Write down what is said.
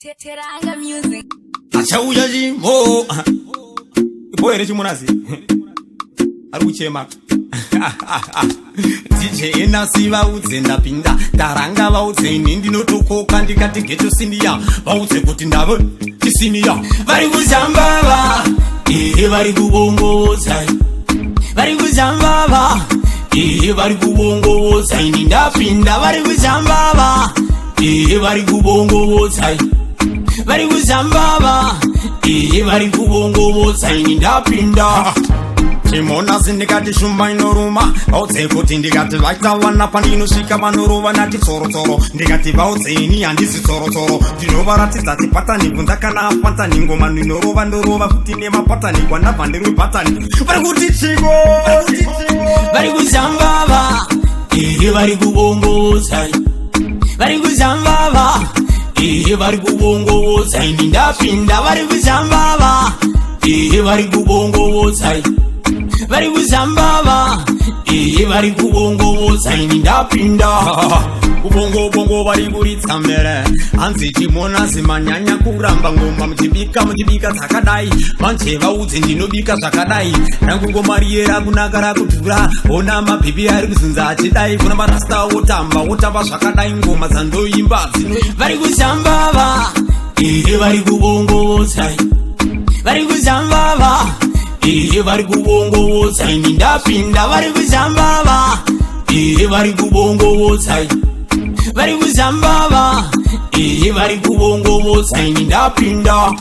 Teranga music. Chauuya Chimomo. Boy Chimunazi. Aruchema. DJ-NACCY vaudze ndapinda taranga vaudze ini ndinotokoka ndikati geto sindiya vaudze kuti ndavo chisiniya vari kuzambava vari kubongoza vari kuzambava vari kubongoza ini ndapinda vari kuzambava vari kubongoza vari kuzambava vari kubongoza ini ndapinda Chimona sindikati shumba inoruma vaudze kuti ndikati vaita vana pandinosvika vanorova nati tsoro ndikati vaudze ini handisi tsoro ndinovaratidza tipatani kunzakana apatani ngoma ndinorova ndorova futi nemapatani kwanabva ndirwi patani vari kuti chiko vari kuzambava vari kubongoza vari kuzambava vari kubongoza ini ndapinda vari kuzambava vari kubongoza vari kuzambava vari kubongoza ini ndapinda kubongo vari kuritsa mbere hanzi chimona zimanyanya kuramba ngoma muchibika dzakadai manje vaudze ndinobika zvakadai rangu ngoma riyera kunaka rakudhura ona mabhibi ari kuzinza achidai kuna marasta wotamba zvakadai ngoma dzandoimba vari kuzambava vari kubongoza vari kuzambava vari kubongoza ini ndapinda vari kuzambava vari kubongoza vari kuzambava vari kubongoza ini ndapinda